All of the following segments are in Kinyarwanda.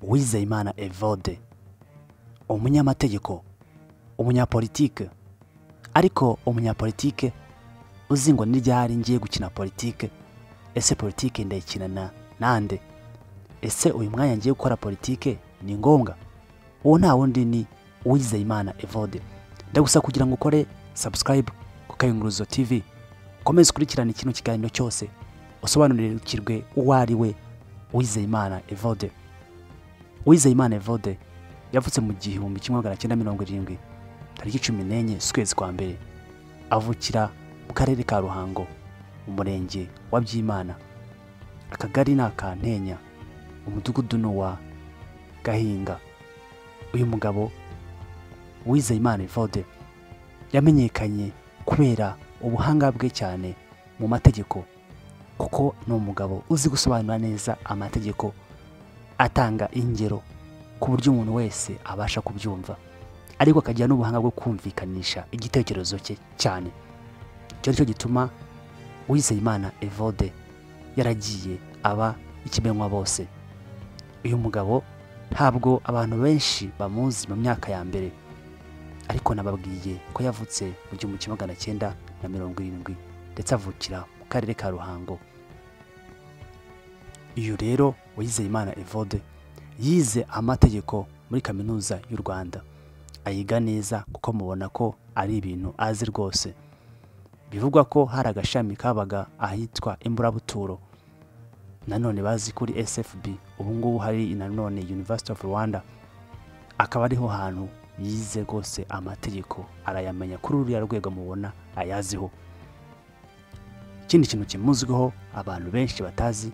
Uwizeyimana Evode, umunyamategeko, umunyapolitike, ariko umunyapolitike uzi ngo n'iryari ngiye gukina politike. Ese politike ndayikinana nande? Ese uyu mwanya ngiye gukora politike ni ngombwa? Uwo nta wundi ni Uwizeyimana Evode. Ndagusa kugira ngo ukore subscribe ku Kayunguruzo TV, ukomeze kurikirana ikintu kiganiro cyose, usobanurirwe uwo ari we Uwizeyimana Evode. Uwizeyimana Evode yavutse mu 1970 tariki 14 z'ukwezi kwa mbere, avukira mu karere ka Ruhango, umurenge wa Byimana, akagari ni Kantenya, umudugudu ni wa Gahinga. Uyu mugabo Uwizeyimana Evode yamenyekanye kubera ubuhanga bwe cyane mu mategeko, kuko ni umugabo uzi gusobanura neza amategeko, atanga ingero ku buryo umuntu wese abasha kubyumva, ariko akagira n'ubuhanga bwo kumvikanisha igitekerezo cye cyane. Icyo cyo gituma Uwizeyimana Evode yaragiye aba ikimenywa bose. Uyu mugabo ntabwo abantu benshi bamuzi mu myaka ya mbere, ariko nababwiye ko yavutse mu 1970 ndetse avukira mu karere ka Ruhango. Uyu rero Uwizeyimana Evode yize amategeko muri kaminuza y'u Rwanda, ayiga neza kuko mubona ko ari ibintu azi rwose. Bivugwa ko hari agashami kabaga ahitwa Imburabuturo, nanone bazi kuri SFB, ubu ngubu hari nanone University of Rwanda. Akaba ariho hantu yize rwose amategeko, arayamenya kuri uriya rwego mubona ayaziho. Ikindi kintu kimuzwiho abantu benshi batazi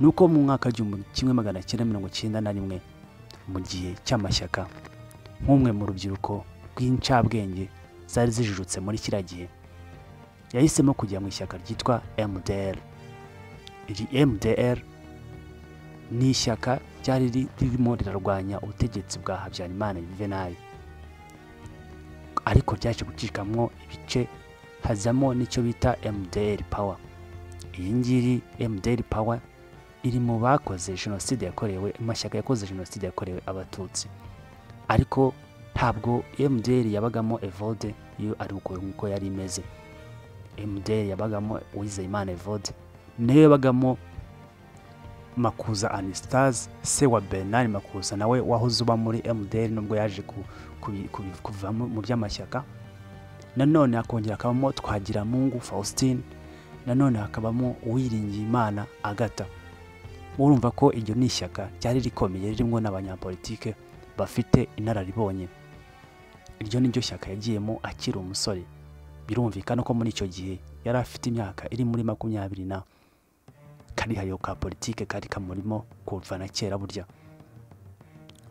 nuko mu mwaka w'1991 mu gihe cy'amashyaka, nk'umwe mu rubyiruko rw'incabwenge zari zijujutse muri kiriya gihe, yahisemo kujya mu ishyaka ryitwa MDR. Iri MDR ni ishyaka ryari ririmo rirarwanya ubutegetsi bwa Habyarimana Juvenal, ariko ryaje gucikamwo ibice, hazamo n'icyo bita MDR Power. Iyi ngiri MDR Power iri mu bakoze jenoside yakorewe, amashyaka yakoze jenoside yakorewe Abatutsi, ariko ntabwo MDR yabagamo Evode iyo ari uko yari imeze. MDR yabagamo Uwizeyimana Evode, niyo yabagamo Makuza Anastase, se wa Bernard Makuza, nawe wahoze uba muri MDR nubwo yaje kuva mu by'amashyaka. Nanone akongera akabamo Twagiramungu Faustin, nanone hakabamo Uwiringiyimana Agatha. Urumva ko iryo ni ishyaka ryari rikomeye ririmo n'abanyapolitike bafite inararibonye. Iryo ni ryo shyaka yagiyemo akiri umusore. Birumvikana ko muri icyo gihe yari afite imyaka iri muri 20 na karihayo ka politike kari kamurimo kuva na kera burya.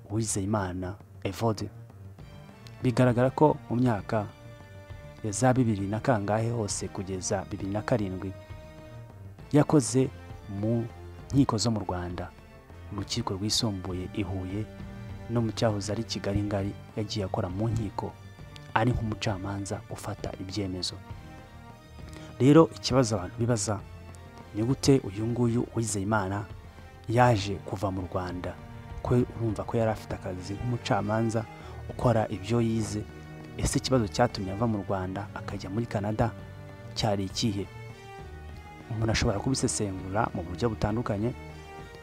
Uwizeyimana Evode bigaragara ko mu myaka ya za 2000 na kangahe hose kugeza 2007 yakoze mu nkiko zo mu Rwanda, urukiko rwisumbuye i Huye no mu cyahoze ari Kigali ngari. Yagiye akora mu nkiko ari nk'umucamanza ufata ibyemezo. Rero ikibazo abantu bibaza ni gute uyu nguyu Uwizeyimana yaje kuva mu Rwanda, ko urumva ko yari afite akazi nk'umucamanza ukora ibyo yize. Ese ikibazo cyatumye ava mu Rwanda akajya muri Canada cyari ikihe? Umuntu ashobora kubisesengura mu buryo butandukanye,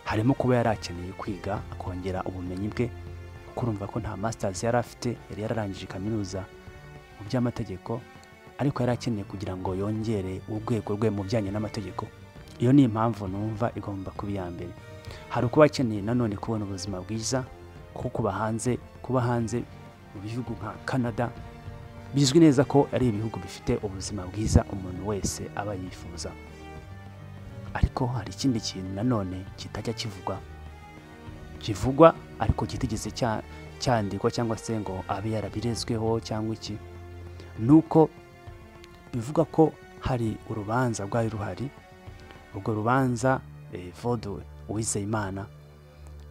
harimo kuba yarakeneye kwiga akongera ubumenyi bwe, kurumva ko nta masters yari afite, yari yararangije kaminuza mu by'amategeko, ariko yari akeneye kugira ngo yongere urwego rwe mu bijyanye n'amategeko. Iyo ni impamvu numva igomba kuba iya mbere. Hari ukuba akeneye nanone kubona ubuzima bwiza, kuko kuba hanze mu bihugu nka Canada bizwi neza ko ari ibihugu bifite ubuzima bwiza umuntu wese aba yifuza. Ariko hari ikindi kintu nanone kitajya kivugwa ariko kitigeze cyandikwa cyangwa se ngo abe yarabirezweho cyangwa iki, nuko bivuga ko hari urubanza rwari ruhari. Ubwo rubanza Evode Uwizeyimana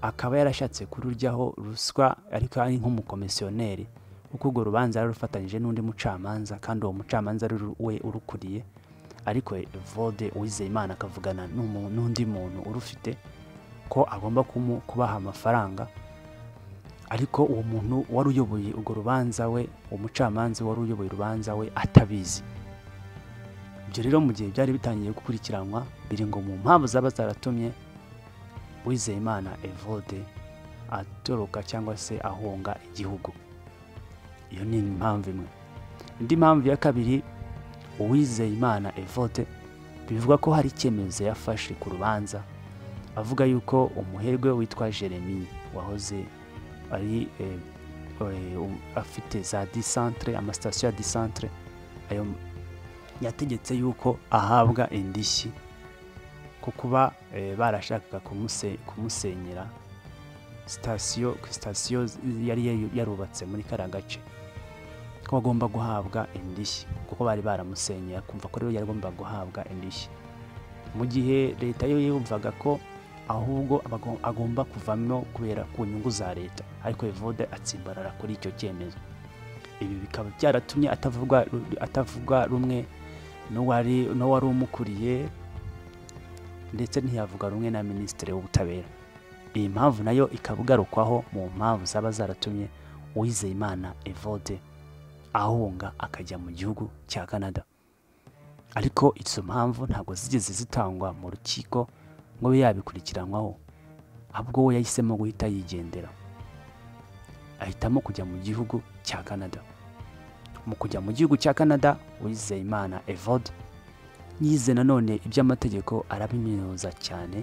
akaba yarashatse kururyaho ruswa, ariko ari nk'umukomisiyoneri, kuko urwo rubanza yari rufatanyije n'undi mucamanza, kandi uwo mucamanza ari we urukuriye. ariko Evode Uwizeyimana akavugana n'undi muntu urufite ko agomba kubaha amafaranga, ariko uwo muntu wari uyoboye urwo rubanza we, umucamanza wari uyoboye urubanza we atabizi. Ibyo rero mu gihe byari bitangiye gukurikiranwa, biri ngo mu mpamvu zaba zaratumye Uwizeyimana Evode atoroka cyangwa se ahunga igihugu. Iyo ni impamvu imwe. Indi mpamvu ya kabiri, Uwizeyimana Evode bivuga ko hari icyemezo yafashe ku rubanza, avuga yuko umuherwe witwa Jeremy wahoze ari afite za disantre, amasitasiyo ya disantre, ayo yategetse yuko ahabwa indishyi ko kuba barashakaga kumusenyera sitasiyo yari yarubatse muri kariya gace, ko bagomba guhabwa indishyi kuko bari baramusenyera, kumva ko rero yagomba guhabwa indishyi, mu gihe leta yo yumvaga ko ahubwo agomba kuvamo kubera ku nyungu za leta, ariko Evode atsimbarara kuri icyo cyemezo. Ibi bikaba byaratumye atavuga rumwe n'uwari umukuriye, ndetse ntiyavuga rumwe na minisitiri w'ubutabera. Iyi mpamvu nayo ikaba igarukwaho mu mpamvu zaba zaratumye Uwizeyimana Evode ahunga akajya mu gihugu cya Canada. Ariko izo mpamvu ntabwo zigeze zitangwa mu rukiko ngo be yabikurikiranwaho, ahubwo we yahisemo guhita yigendera, ahitamo kujya mu gihugu cya Canada. Mu kujya mu gihugu cya Canada, Uwizeyimana Evode yize nanone iby'amategeko, arabiminuza cyane,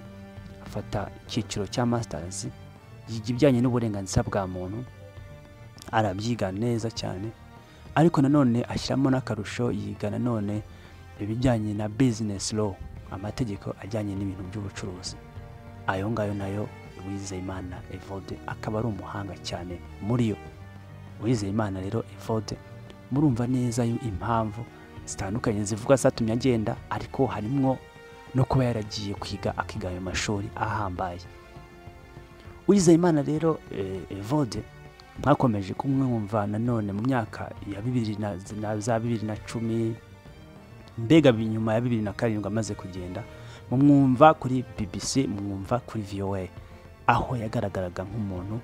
afata icyiciro cya masters, yiga ibijyanye n'uburenganzira bwa muntu, arabyiga neza cyane, ariko nanone ashyiramo n'akarusho, yiga nanone ibijyanye na business law, amategeko ajyanye n'ibintu by'ubucuruzi. Ayo ngayo nayo Uwizeyimana Evode akaba ari umuhanga cyane muri yo. Uwizeyimana rero Evode murumva neza impamvu zitandukanye zivuga zatumye agenda, ariko harimo no kuba yaragiye akiga ayo mashuri ahambaye. Uwizeyimana rero Evode mwakomeje kumwumva nanone mu myaka ya 2010, mbega nyuma ya 2007 amaze kugenda, mumwumva kuri BBC, mumwumva kuri VOA, aho yagaragaraga nk'umuntu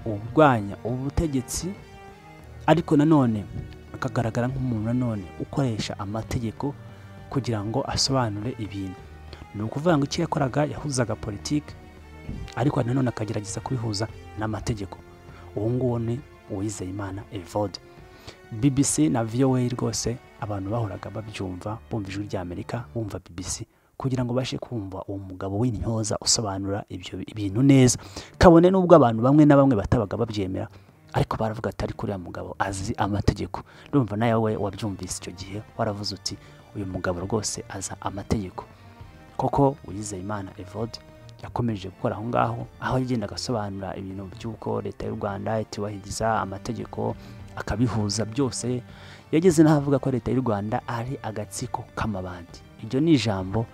urwanya ubutegetsi, ariko nanone akagaragara nk'umuntu nanone ukoresha amategeko kugira ngo asobanure ibintu. Ni ukuvuga ngo icyo yakoraga yahuzaga politiki, ariko nanone akagerageza kubihuza n'amategeko. Uwo nguwo ni Uwizeyimana Evode. BBC na VOA rwose abantu bahoraga babyumva, bumva ijwi rya Amerika, bumva BBC, kugira ngo bashe kumva uwo mugabo w'intyoza usobanura ibyo ibintu neza, kabone n'ubwo abantu bamwe na bamwe batabaga babyemera, ariko baravuga ati ariko uriya mugabo azi amategeko. Urumva nawe wabyumvise icyo gihe, waravuze uti uyu mugabo rwose aza amategeko. Koko Uwizeyimana Evode yakomeje gukora aho ngaho, aho yagenda agasobanura ibintu by'uko leta y'u Rwanda itubahiriza amategeko, akabihuza byose. Yageze n'ahavuga ko leta y'u Rwanda ari agatsiko k'amabandi. Iryo ni ijambo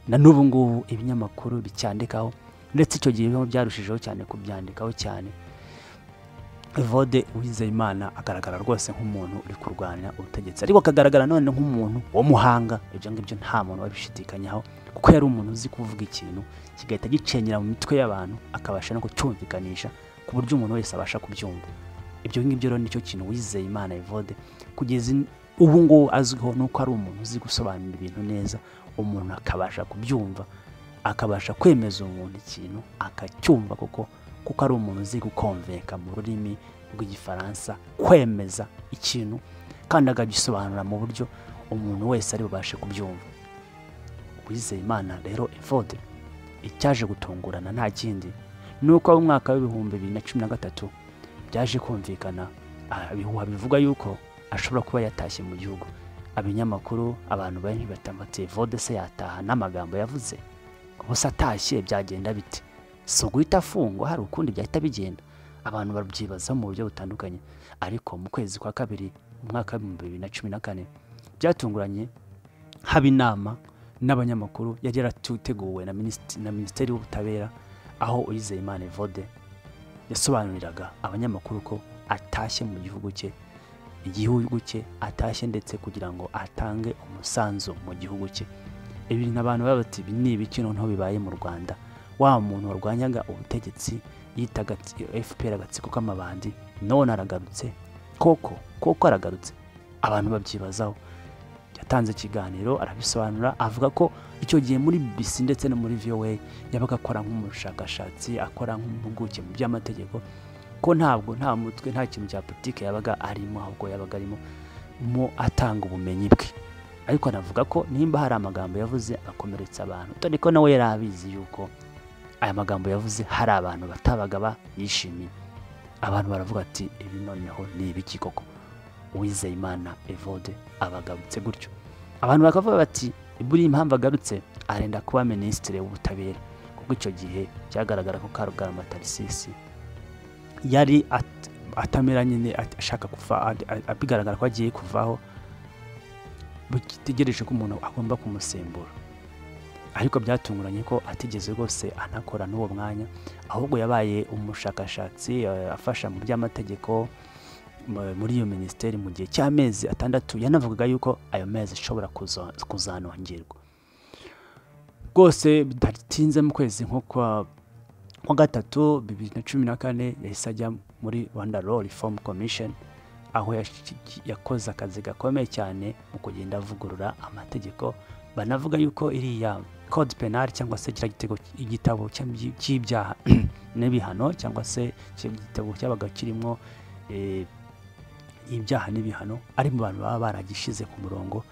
na n'ubu ngubu ibinyamakuru bicyandikaho, ndetse icyo gihe byarushijeho cyane kubyandikaho cyane. Evode Uwizeyimana agaragara rwose nk'umuntu uri kurwanya ubutegetsi, ariko akagaragara none nk'umuntu w'umuhanga. Ibyo ngibyo nta muntu wabishidikanyaho, kuko yari umuntu uzi kuvuga ikintu kigahita gicenyera mu mitwe y'abantu, akabasha no kucyumvikanisha ku buryo umuntu wese abasha kubyumva. Ibyo ngibyo rero nicyo kintu Uwizeyimana Evode kugeza ubu ngubu azwiho, nuko ari umuntu uzi gusobanura ibintu neza, umuntu akabasha kubyumva, akabasha kwemeza umuntu ikintu akacyumva, kuko ari umuntu uzi gukonveka mu rurimi rw'igifaransa, kwemeza ikintu kandi akagisobanura mu buryo umuntu wese ari bubashe kubyumva. Uwizeyimana rero Evode icyaje gutungurana nta kindi, nuko mu mwaka wa 2013 byaje kumvikana ibihuha bivuga yuko ashobora kuba yatashye mu gihugu. Abinyamakuru, abantu benshi batambate Evode se yataha n'amagambo yavuze, gusa atashye byagenda bite? So guhita afungwa, hari ukundi byahita bigenda? Abantu barabyibaza mu buryo butandukanye. Ariko mu kwezi kwa kabiri mu mwaka wa 2014 byatunguranye haba inama n'abanyamakuru yari yarateguwe na minisiteri y'ubutabera, aho Uwizeyimana Evode yasobanuriraga abanyamakuru ko atashye mu gihugu cye, atashye ndetse kugira ngo atange umusanzu mu gihugu cye. Ibintu abantu babati ni ibiki noneho bibaye mu Rwanda, wa muntu warwanyaga ubutegetsi yitaga FPR agatsiko k'amabandi none aragarutse koko aragarutse. Abantu babyibazaho. Yatanze ikiganiro arabisobanura avuga ko icyo gihe muri BBC ndetse no muri VOA yabaga akora nk'umushakashatsi, akora nk'impuguke mu by'amategeko, ko nta mutwe nta kintu cya politike yabaga arimo, ahubwo yabaga arimo atanga ubumenyi bwe. Ariko anavuga ko nimba hari amagambo yavuze akomeretsa abantu, dore ko nawe yari abizi yuko aya magambo yavuze hari abantu batabaga bayishimiye. Abantu baravuga ati ibi noneho ni ibiki koko? Uwizeyimana Evode abagarutse gutyo. Abantu bakavuga bati buri impamvu agarutse arenda kuba minisitiri w'ubutabera, kuko icyo gihe cyagaragara ko Karugarama Tarisisi yari atamera nyine ashaka kuva, abigaragara ko agiye kuvaho, bitegereje ko umuntu agomba kumusimbura. Ariko byatunguranye ko atigeze rwose anakora n'uwo mwanya, ahubwo yabaye umushakashatsi afasha mu by'amategeko muri iyo minisiteri mu gihe cy'amezi 6. Yanavugaga yuko ayo mezi ashobora kuzanongerwa. Rwose bidatinze mu kwezi nko kwa 3 2014 yahise ajya muri Rwanda Law Reform Commission, aho yakoze akazi gakomeye cyane mu kugenda avugurura amategeko. Banavuga yuko iriya code penal cyangwa se igitabo cy'ibyaha n'ibihano, cyangwa se igitabo cyabaga kirimo ibyaha n'ibihano, ari mu bantu baba baragishize ku murongo,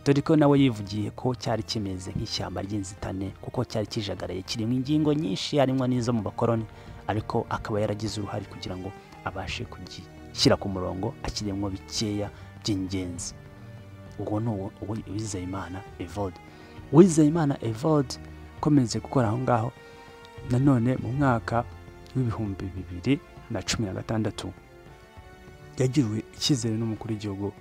dore ko nawe yivugiye ko cyari kimeze nk'ishyamba ry'inzitane, kuko cyari kijagaraye, kirimo ingingo nyinshi harimo n'izo mu bakoroni, ariko akaba yaragize uruhare kugira ngo abashe kugishyira ku murongo, akirimo bikeya by'ingenzi. Ubwo ni Uwizeyimana Evode. Uwizeyimana Evode komeze gukora aho ngaho. Nanone mu mwaka w'ibihumbi 2016 yagiriwe icyizere n'umukuru w'igihugu,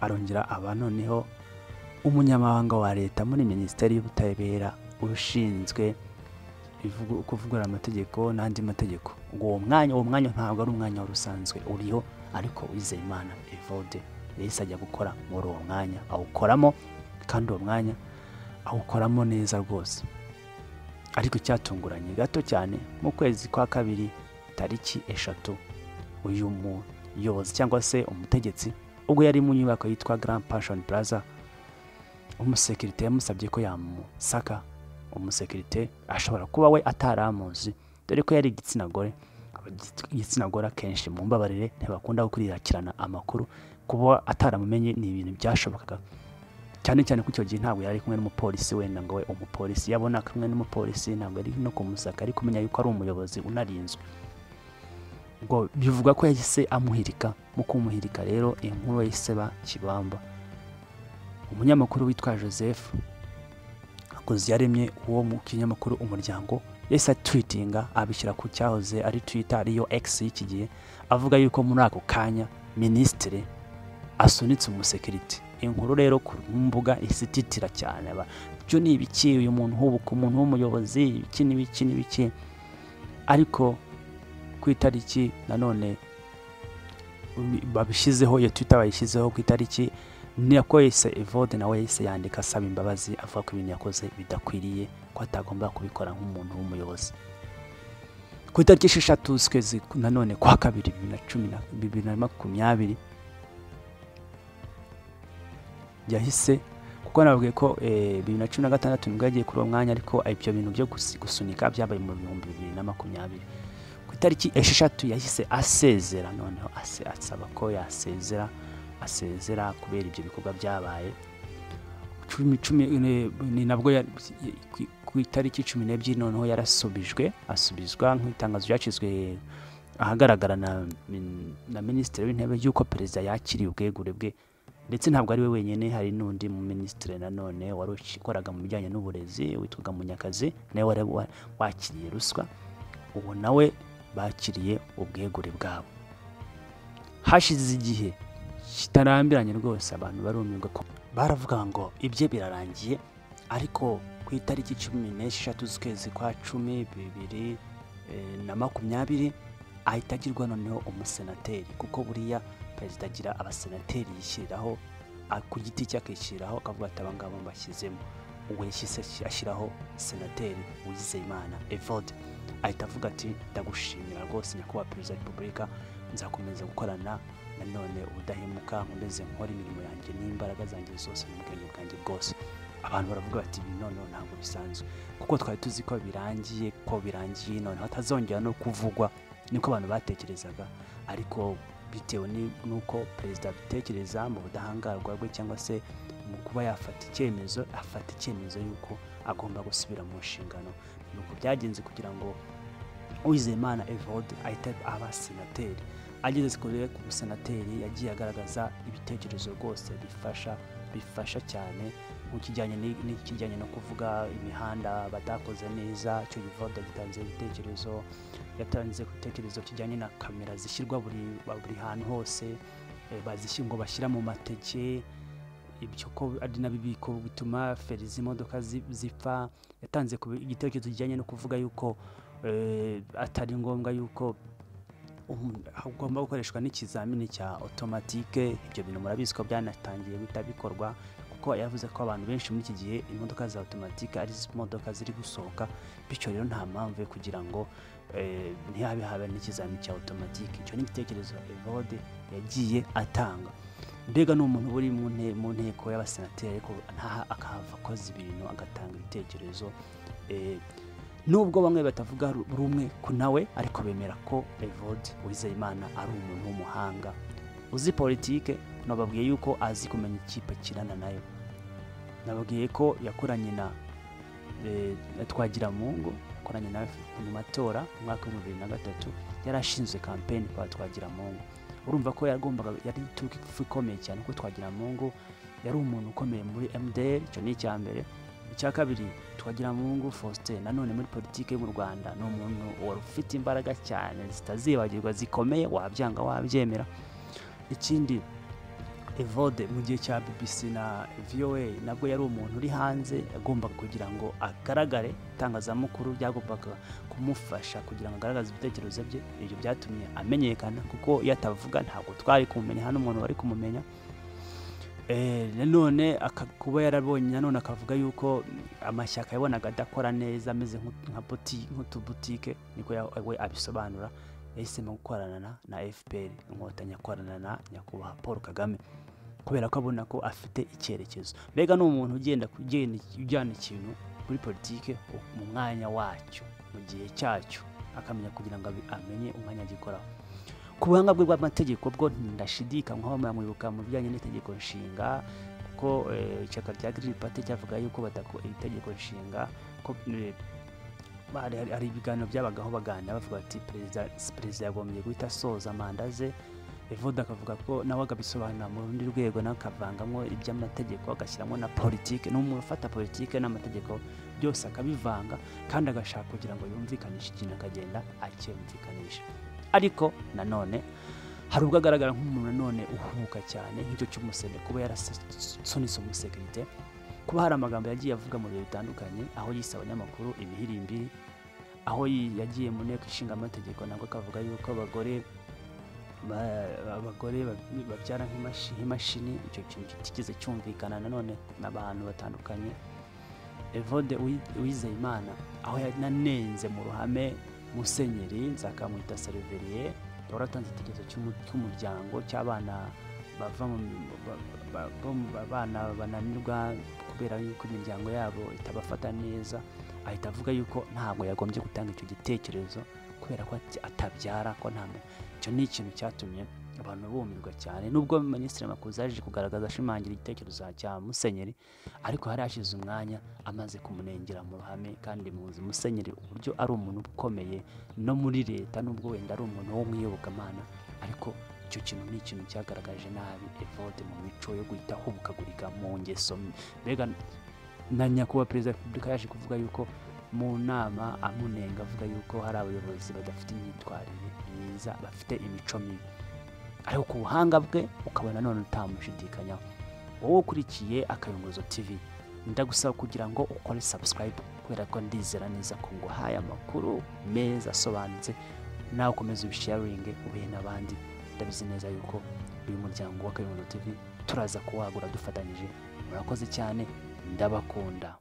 arongera aba noneho umunyamabanga wa leta muri minisiteri y'ubutabera ushinzwe kuvugurura amategeko n'andi mategeko. Uwo mwanya ntabwo ari umwanya usanzwe uriho, ariko Uwizeyimana Evode yahise ajya gukora muri uwo mwanya, awukoramo, kandi uwo mwanya awukoramo neza rwose. Ariko cyatunguranye gato cyane, mu kwezi kwa 2 tariki 3, uyu muyobozi cyangwa se umutegetsi, ubwo yari mu nyubako yitwa Grand Passion Plaza, umusekirite yamusabye ko yamusaka. Umusekirite ashobora kuba we ataramuzi, dore ko yari igitsina gore kenshi mu mbabarire ntibakunda gukuririkirana amakuru, kuba ataramumenye ni ibintu byashobokaga cyane cyane ko icyo gihe ntabwo yari kumwe n'umupolisi, wenda ngo we umupolisi yabona kumwe n'umupolisi ntabwo ari no kumusaka, ari kumenya yuko ari umuyobozi unarinzwe. Ngo bivuga ko yahise amuhirika. Mu kumuhirika rero inkuru yahise ba kibamba. Umunyamakuru witwa Joseph Hakuziyaremye uwo mu kinyamakuru Umuryango yahise tweetinga, abishyira ku cyahoze ari Twitter ariyo X y'iki gihe, avuga yuko muri ako kanya minisitiri asunitse umusekirite. Inkuru rero ku mbuga isititira cyane, byo ni ibiki, uyu muntu hubuka umuntu w'umuyobozi, iki n'ibiki. Ariko ku itariki nanone babishyizeho, iyo Twitter bayishyizeho ku itariki, niko yahise Evode nawe yahise yandika asaba imbabazi, avuga ko ibintu yakoze bidakwiriye, ko atagomba kubikora nk'umuntu w'umuyobozi. Ku itariki 6 z'ukwezi nanone kwa 2 2020 yahise, kuko nabwiye ko 2016 nibwo yagiye kuri uwo mwanya, ariko ibyo bintu byo gusunika byabaye mu 2020. Ku itariki 6 yahise asezera, noneho asaba ko asezera kubera ibyo bikorwa byabaye. Ni nabwo ku itariki 12 noneho asubizwa nk'itangazo ryacizwe ahagaragara na minisitiri w'intebe y'uko perezida yakiriye ubwegure bwe, ndetse ntabwo ari we wenyine, hari n'undi mu minisitiri nanone wari ukoraga mu bijyanye n'uburezi witwaga Munyakazi, nawe wari wakiriye ruswa. Ubu nawe bakiriye ubwegure bwabo. Hashize igihe kitarambiranye rwose, abantu barumirwa ko baravuga ngo ibye birarangiye. Ariko ku itariki 16 z'ukwezi kwa 10 2020 ahita agirwa noneho umusenateri, kuko buriya perezida agira abasenateri yishyiriraho ku giti cye, akishyiriraho akavuga ati abangabo mbashyizemo. uwo yashyize ashyiraho senateri Uwizeyimana Evode ahita avuga ati ndagushimira rwose nyakubahwa perezida wa repubulika, nzakomeza gukorana nanone ubudahemuka nkomeze nkora imirimo yanjye n'imbaraga zanjye zose n'ubwenge bwanjye bwose. Abantu baravuga bati none ntabwo bisanzwe, kuko twari tuzi ko birangiye none hatazongera no kuvugwa, niko abantu batekerezaga. Ariko bitewe nuko perezida abitekereza mu budahangarwa bwe cyangwa se mu kuba yafata icyemezo yuko agomba gusubira mu nshingano, nuko byagenze kugira ngo Uwizeyimana Evode ahita aba senateri. Ageze ku busenateri yagiye agaragaza ibitekerezo rwose bifasha cyane, n'ikijyanye no kuvuga imihanda batakoze neza. Icyo Evode yatanze ibitekerezo kijyanye na kamera zishyirwa buri hantu hose, ngo bashyira mu mateke, ibyo ko ari nabibiko bituma feri z'imodoka zipfa. Yatanze igitekerezo kijyanye no kuvuga yuko atari ngombwa yuko hagomba gukoreshwa n'ikizamini cya automatique. Ibyo bintu murabizi ko byanatangiye bikorwa, kuko yavuze ko abantu benshi muri iki gihe imodoka za automatique ari imodoka ziri gusohoka, bityo rero nta mpamvu yo kugira ngo ntihabe n'ikizamini cya automatique. Icyo ni igitekerezo Evode yagiye atanga. Mbega ni umuntu uri mu nteko y'abasenateri, ariko akahava akoze ibintu agatanga ibitekerezo, nubwo bamwe batavuga rumwe ku nawe, ariko bemera ko Evode Uwizeyimana ari umuntu w'umuhanga uzi politike. Nababwiye yuko azi kumenya ikipe kirana nayo, nababwiye ko yakoranye na Twagiramungu, yakoranye nawe mu matora mu mwaka wa 2003, yarashinzwe campaign kwa Twagiramungu. Urumva ko yari tukifu ikomeye cyane, ko Twagiramungu yari umuntu ukomeye muri MDR. Icyo ni icya mbere. Icya kabiri, Twagiramungu Faustin nanone muri politike y'u Rwanda ni umuntu wari ufite imbaraga cyane zitazibagirwa zikomeye, wabyanga wabyemera. Ikindi, Evode mu gihe cya BBC na VOA nabwo yari umuntu uri hanze, agombaga kugira ngo agaragare, itangazamakuru byagombaga kumufasha kugira ngo agaragaze ibitekerezo bye. Ibyo byatumye amenyekana, kuko iyo atavuga ntabwo twari kumumenya, hano umuntu wari kumumenya. Nanone kuba yarabonye nanone akavuga yuko amashyaka yabonaga adakora neza, ameze nk'utubutike, niko we abisobanura. Yahisemo gukorana na FPR Inkotanyi, akorana na nyakubahwa Paul Kagame, kubera ko abona ko afite icyerekezo. Mbega ni umuntu ujyana ikintu kuri politike mu mwanya wacyo, mu gihe cyacyo, akamenya kugira ngo amenye umwanya agikoraho. Ku buhanga bwe bw'amategeko bwo ndashidikanywaho, mwibuka mu bijyanye n'itegeko nshinga, kuko ishyaka rya Green Party cyavuga yuko badakora itegeko nshinga, ko hari ibiganiro byabagaho baganira bavuga ati perezida yagombye guhita asoza manda ze. Evode akavuga ko nawe agabisobanura mu rundi rwego, n'akavangamo iby'amategeko agashyiramo na politike. Ni umuntu ufata politike n'amategeko byose akabivanga, kandi agashaka kugira ngo yumvikanishe ikintu, akagenda acyumvikanisha. Ariko nanone hari ubwo agaragara nk'umuntu nanone uhubuka cyane, nk'icyo cy'umusene, kuba yarasunitse umusekirite, kuba hari amagambo yagiye avuga mu bihe bitandukanye, aho yise abanyamakuru ibihirimbiri, aho yagiye mu nteko ishinga amategeko nabwo akavuga yuko abagore babyara nk'imashini. Icyo kintu kitigeze cyumvikana nanone n'abantu batandukanye. Evode Uwizeyimana aho yananenze mu ruhame Musenyeri Nzakamwita Sereveriye, waratanze igitekerezo cy'umuryango cy'abana abana bananirwa kubera yuko imiryango yabo itabafata neza. Ahita avuga yuko ntabwo yagombye gutanga icyo gitekerezo, kubera ko atabyara, ko nta. Icyo ni ikintu cyatumye abantu bumirwa cyane, nubwo Minisitiri Makuza yaje kugaragaza ashimangira igitekerezo cya Musenyeri, ariko hari hashize umwanya amaze kumunengera mu ruhame. Kandi muzi Musenyeri uburyo ari umuntu ukomeye no muri leta, nubwo wenda ari umuntu wo mwiyobokamana, ariko icyo kintu ni ikintu cyagaragaje nabi Evode mu mico yo guhita ahubukagurika mu ngeso. Mbega na nyakubahwa perezida wa repubulika yaje kuvuga yuko mu nama amunenga, avuga yuko hari abayobozi badafite imyitwarire myiza, bafite imico mibi, ariko ku buhanga bwe ukabona none utamushidikanyaho. Wowe ukurikiye Akayunguruzo TV, ndagusaba kugira ngo ukore subscribe, kubera ko ndizera neza ko nguhaye amakuru meza asobanutse, nawe ukomeze ubisharinge ubihe n'abandi. Ndabizi neza yuko uyu muryango wa Akayunguruzo TV turaza kuwagura dufatanyije. Murakoze cyane, ndabakunda.